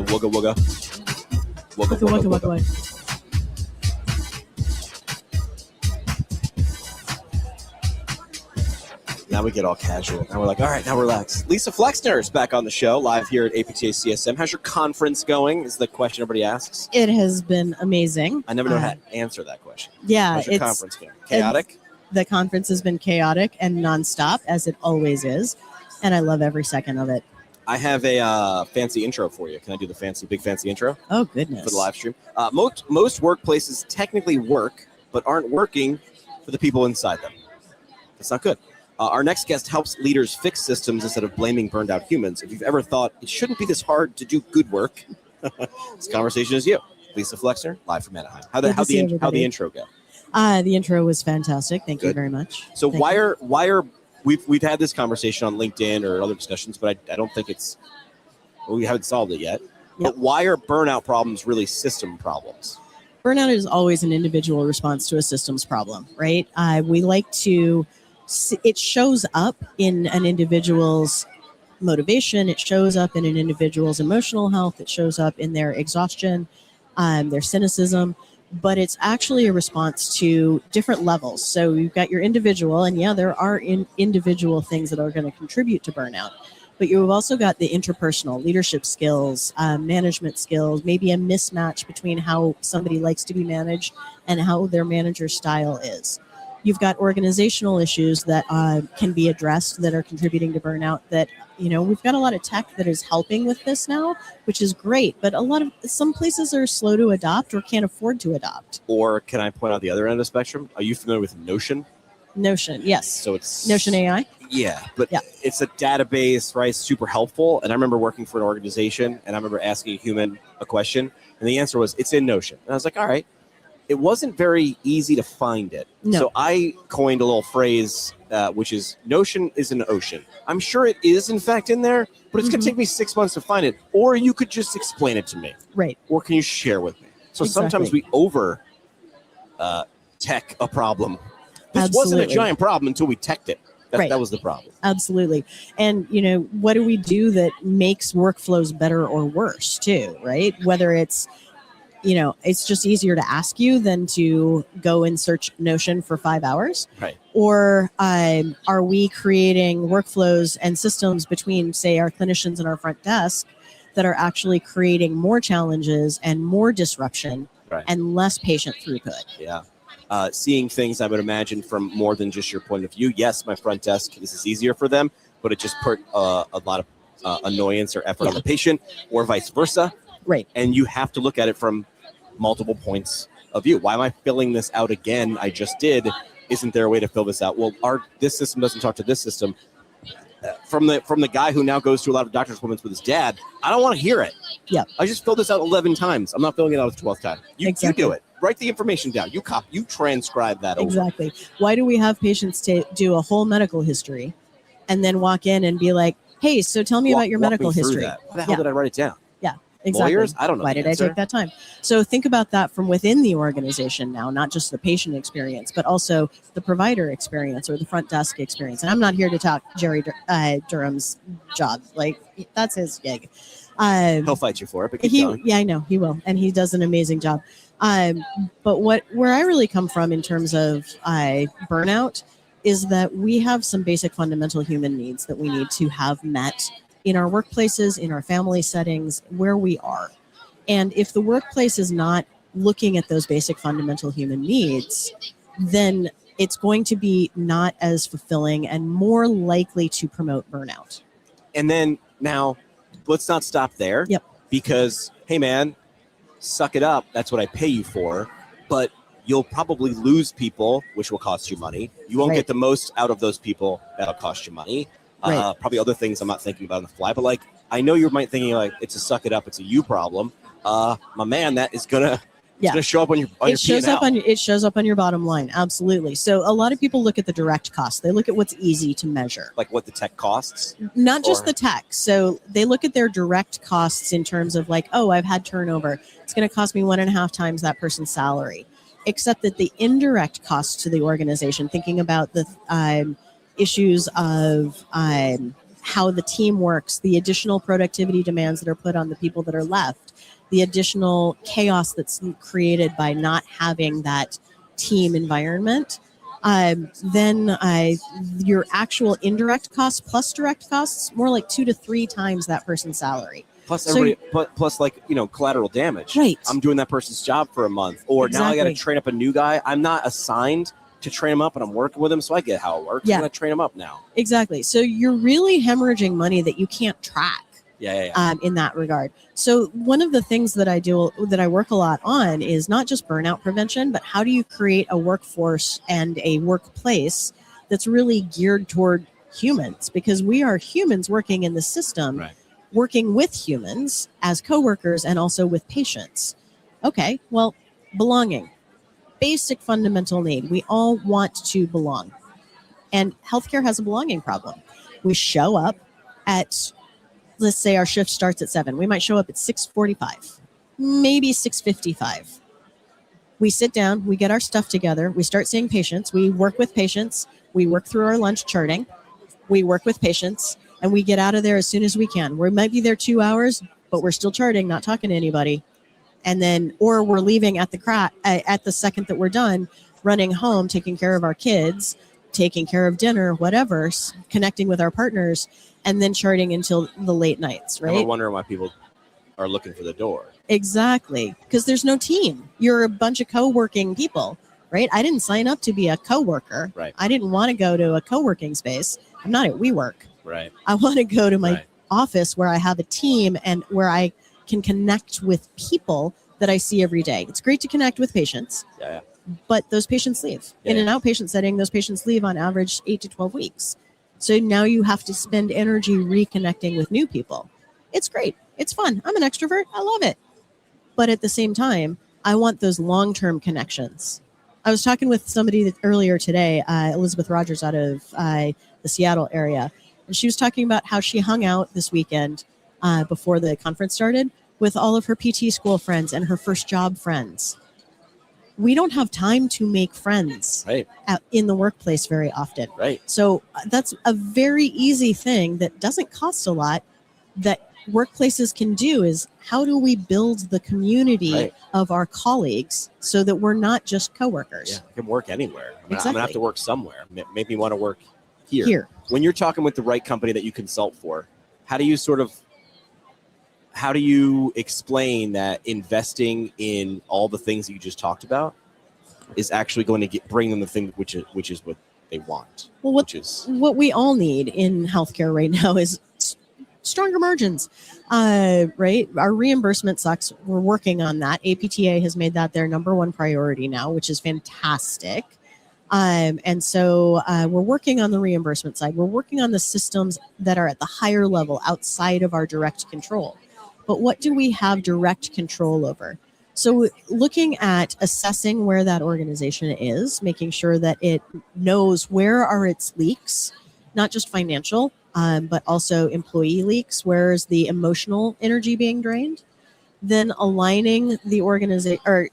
the wooga wooga. Wooga wooga wooga. Now we get all casual. Now we're like, all right, now relax. Lisa Flexner is back on the show, live here at APTA CSM. How's your conference going? Is the question everybody asks. It has been amazing. I never know how to answer that question. Yeah. How's your conference going? Chaotic? The conference has been chaotic and nonstop, as it always is. And I love every second of it. I have a fancy intro for you. Can I do the big fancy intro? Oh, goodness. For the live stream. Most workplaces technically work, but aren't working for the people inside them. That's not good. Our next guest helps leaders fix systems instead of blaming burned out humans. If you've ever thought it shouldn't be this hard to do good work, this conversation is you. Lisa Flexner, live from Anaheim. How the intro go? The intro was fantastic. Thank you very much. So we've had this conversation on LinkedIn or other discussions, but I don't think we haven't solved it yet. Yep. But why are burnout problems really system problems? Burnout is always an individual response to a systems problem, right? We like to. It shows up in an individual's motivation. It shows up in an individual's emotional health. It shows up in their exhaustion, their cynicism, but it's actually a response to different levels. So you've got your individual, and there are individual things that are going to contribute to burnout, but you've also got the interpersonal leadership skills, management skills, maybe a mismatch between how somebody likes to be managed and how their manager's style is. You've got organizational issues that can be addressed that are contributing to burnout that, we've got a lot of tech that is helping with this now, which is great. But some places are slow to adopt or can't afford to adopt. Or can I point out the other end of the spectrum? Are you familiar with Notion? Notion, yes. So it's Notion AI? Yeah, but it's a database, right? Super helpful. And I remember working for an organization and I remember asking a human a question and the answer was, it's in Notion. And I was like, all right. It wasn't very easy to find it. No. So I coined a little phrase, which is Notion is an ocean. I'm sure it is, in fact, in there, but it's going to take me 6 months to find it. Or you could just explain it to me. Right. Or can you share with me? So sometimes we over tech a problem. This wasn't a giant problem until we teched it. That was the problem. Absolutely. And, what do we do that makes workflows better or worse, too, right? Whether it's it's just easier to ask you than to go and search Notion for 5 hours. Right. Or are we creating workflows and systems between, say, our clinicians and our front desk that are actually creating more challenges and more disruption and less patient throughput? Yeah. Seeing things, I would imagine, from more than just your point of view. Yes, my front desk, this is easier for them, but it just put a lot of annoyance or effort on the patient or vice versa. Right. And you have to look at it from multiple points of view. Why am I filling this out again? I just did. Isn't there a way to fill this out? Well, this system doesn't talk to this system. From the guy who now goes to a lot of doctor's appointments with his dad, I don't want to hear it. Yeah. I just filled this out 11 times. I'm not filling it out the 12th time. You do it. Write the information down. You transcribe that over. Exactly. Why do we have patients do a whole medical history and then walk in and be like, hey, so tell me about your medical history? Why the hell did I write it down? Yeah. Exactly. Lawyers? I don't know. Why did I take that time? So think about that from within the organization now, not just the patient experience, but also the provider experience or the front desk experience. And I'm not here to talk Jerry Durham's job. Like, that's his gig. He'll fight you for it, but keep going. Yeah, I know he will. And he does an amazing job. But where I really come from in terms of burnout is that we have some basic fundamental human needs that we need to have met in our workplaces, in our family settings, where we are. And if the workplace is not looking at those basic fundamental human needs, then it's going to be not as fulfilling and more likely to promote burnout. And then now, let's not stop there. Yep. Because, hey man, suck it up. That's what I pay you for. But you'll probably lose people, which will cost you money. You won't get the most out of those people. That'll cost you money. Probably other things I'm not thinking about on the fly, but like, I know you might thinking like, it's a suck it up, it's a you problem. My man, that is gonna show up on your P&L. It shows up on your bottom line. Absolutely. So a lot of people look at the direct costs. They look at what's easy to measure. Like what the tech costs? Not just the tech. So they look at their direct costs in terms of like, oh, I've had turnover. It's going to cost me 1.5 times that person's salary. Except that the indirect costs to the organization, thinking about the issues of how the team works, the additional productivity demands that are put on the people that are left, the additional chaos that's created by not having that team environment, then your actual indirect costs plus direct costs more like 2 to 3 times that person's salary. Plus So- everybody, plus like, collateral damage. Right. I'm doing that person's job for a month, or now I got to Exactly. train up a new guy. I'm not assigned to train him up, and I'm working with him, so I get how it works. Yeah. I'm going to train him up now. Exactly. So you're really hemorrhaging money that you can't track. Yeah. In that regard. So one of the things that I work a lot on is not just burnout prevention, but how do you create a workforce and a workplace that's really geared toward humans, because we are humans working in the system, Right. working with humans as coworkers and also with patients. Okay, well, belonging, basic fundamental need. We all want to belong. And healthcare has a belonging problem. We show up at, let's say our shift starts at 7. We might show up at 6:45, maybe 6:55. We sit down, we get our stuff together, we start seeing patients, we work with patients, we work through our lunch charting, we work with patients, and we get out of there as soon as we can. We might be there 2 hours, but we're still charting, not talking to anybody. And then, or we're leaving at the second that we're done, running home, taking care of our kids, taking care of dinner, whatever, connecting with our partners, and then charting until the late nights, And we're right? wondering why people are looking for the door. Exactly. Because there's no team. You're a bunch of co-working people, right? I didn't sign up to be a co-worker. Right. I didn't want to go to a co-working space. I'm not at WeWork. Right. I want to go to my Right. office where I have a team and where I can connect with people that I see every day. It's great to connect with patients, Yeah. but those patients leave. Yeah, In an outpatient setting, those patients leave on average 8 to 12 weeks. So now you have to spend energy reconnecting with new people. It's great. It's fun. I'm an extrovert. I love it. But at the same time, I want those long-term connections. I was talking with somebody earlier today, Elizabeth Rogers out of the Seattle area, and she was talking about how she hung out this weekend before the conference started with all of her PT school friends and her first job friends. We don't have time to make friends Right. in the workplace very often. Right. So that's a very easy thing that doesn't cost a lot that workplaces can do is how do we build the community Right. of our colleagues so that we're not just coworkers. Yeah. I can work anywhere. I'm gonna have Exactly. to work somewhere. Make me want to work here. Here. When you're talking with the right company that you consult for, how do you explain that investing in all the things that you just talked about is actually going to bring them the thing which is what they want? Well, what we all need in healthcare right now is stronger margins, right? Our reimbursement sucks. We're working on that. APTA has made that their number one priority now, which is fantastic. And so we're working on the reimbursement side. We're working on the systems that are at the higher level outside of our direct control. But what do we have direct control over? So looking at assessing where that organization is, making sure that it knows where are its leaks, not just financial, but also employee leaks. Where is the emotional energy being drained? Then aligning the organization or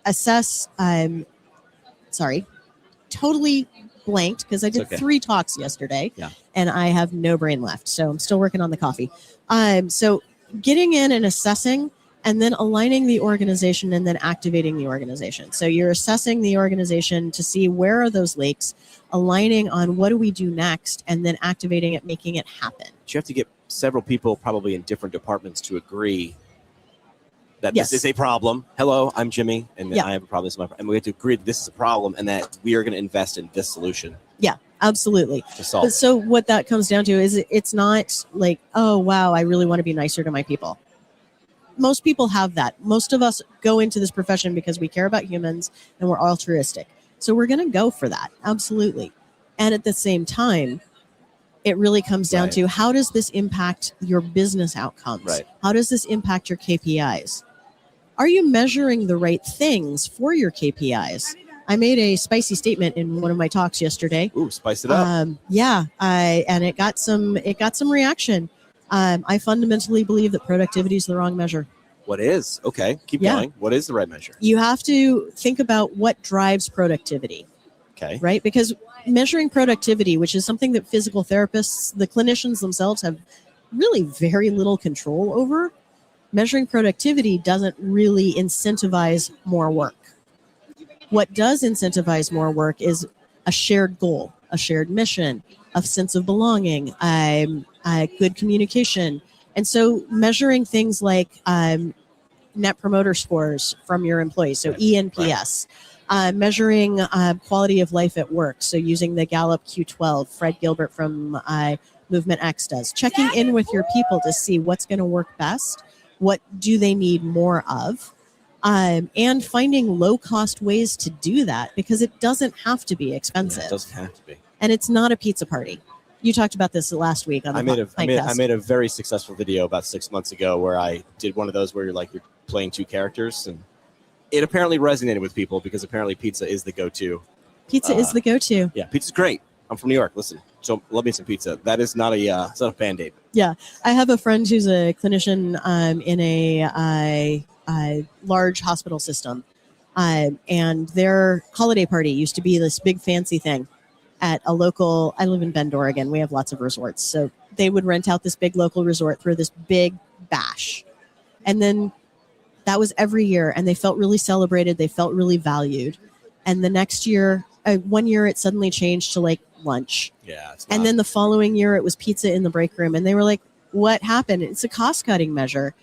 assess, totally blanked because I did 3 talks yesterday and I have no brain left. So I'm still working on the coffee. So getting in and assessing and then aligning the organization and then activating the organization. So you're assessing the organization to see where are those leaks, aligning on what do we do next, and then activating it, making it happen. You have to get several people probably in different departments to agree that Yes. this is a problem. Hello, I'm Jimmy, and Yeah. I have a problem. This is my problem. And we have to agree that this is a problem and that we are going to invest in this solution Yeah, absolutely. to solve it. So what that comes down to is it's not like, oh, wow, I really want to be nicer to my people. Most people have that. Most of us go into this profession because we care about humans and we're altruistic. So we're going to go for that. Absolutely. And at the same time, it really comes down Right. to how does this impact your business outcomes? Right. How does this impact your KPIs? Are you measuring the right things for your KPIs? I made a spicy statement in one of my talks yesterday. Ooh, spice it up. And it got some reaction. I fundamentally believe that productivity is the wrong measure. What is? Okay, keep Yeah. going. What is the right measure? You have to think about what drives productivity, Okay. right? Because measuring productivity, which is something that physical therapists, the clinicians themselves, have really very little control over. Measuring productivity doesn't really incentivize more work. What does incentivize more work is a shared goal, a shared mission, a sense of belonging, good communication. And so measuring things like net promoter scores from your employees, so ENPS, measuring quality of life at work, so using the Gallup Q12, Fred Gilbert from Movement X does, checking in with your people to see what's going to work best, what do they need more of, and finding low-cost ways to do that, because it doesn't have to be expensive. Yeah, it doesn't have to be. And it's not a pizza party. You talked about this last week on the Pintcast. I made a very successful video about 6 months ago where I did one of those where you're playing two characters, and it apparently resonated with people because apparently pizza is the go-to. Pizza is the go-to. Yeah, pizza's great. I'm from New York. Listen, so love me some pizza. That is not it's not a Band-Aid. Yeah, I have a friend who's a clinician in a large hospital system, and their holiday party used to be this big fancy thing at a local. I live in Bend, Oregon. We have lots of resorts, so they would rent out this big local resort for this big bash, and then that was every year, and they felt really celebrated. They felt really valued. And the next year, one year, it suddenly changed to like lunch. Yeah. And then the following year, it was pizza in the break room. And they were like, what happened? It's a cost-cutting measure.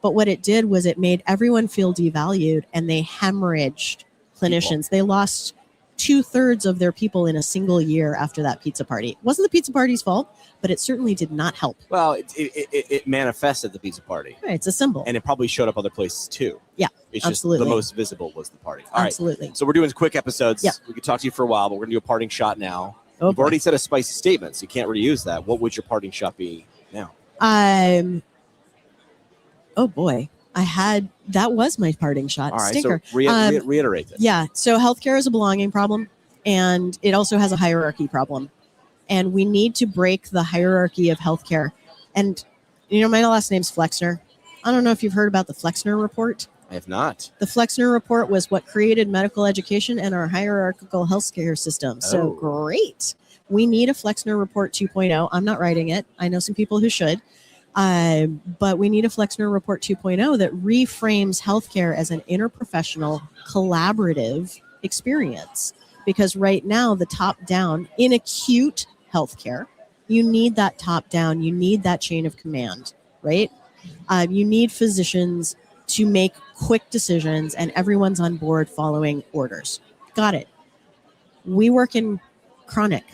But what it did was it made everyone feel devalued, and they hemorrhaged clinicians. They lost 2/3 of their people in a single year after that pizza party. It wasn't the pizza party's fault, but it certainly did not help. Well, it manifested the pizza party. Right, it's a symbol. And it probably showed up other places too. Yeah, it's absolutely. Just the most visible was the party. All absolutely. Right. So we're doing quick episodes. Yeah. We could talk to you for a while, but we're going to do a parting shot now. Oh, You've boy. already said a spicy statement, so you can't reuse that. What would your parting shot be now? Oh boy. That was my parting shot. All right, Stinker. so reiterate this. Yeah, so healthcare is a belonging problem, and it also has a hierarchy problem. And we need to break the hierarchy of healthcare. And, my last name's Flexner. I don't know if you've heard about the Flexner report. I have not. The Flexner report was what created medical education and our hierarchical healthcare system. So great. We need a Flexner report 2.0. I'm not writing it. I know some people who should. But we need a Flexner Report 2.0 that reframes healthcare as an interprofessional, collaborative experience. Because right now, the top-down, in acute healthcare, you need that top-down, you need that chain of command, right? You need physicians to make quick decisions, and everyone's on board following orders. Got it. We work in chronic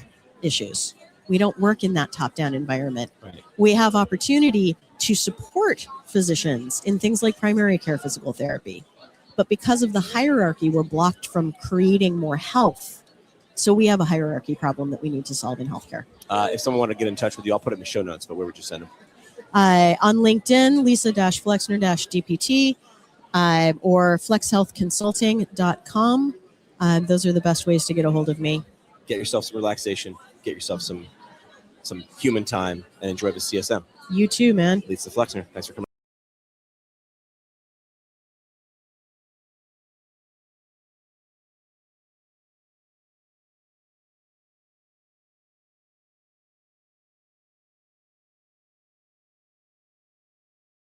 issues. We don't work in that top-down environment. Right. We have opportunity to support physicians in things like primary care physical therapy. But because of the hierarchy, we're blocked from creating more health. So we have a hierarchy problem that we need to solve in healthcare. If someone wanted to get in touch with you, I'll put it in the show notes, but where would you send them? On LinkedIn, Lisa-Flexner-DPT, or flexhealthconsulting.com. Those are the best ways to get a hold of me. Get yourself some relaxation. Get yourself some human time and enjoy the CSM. You too, man. Lisa Flexner, thanks for coming.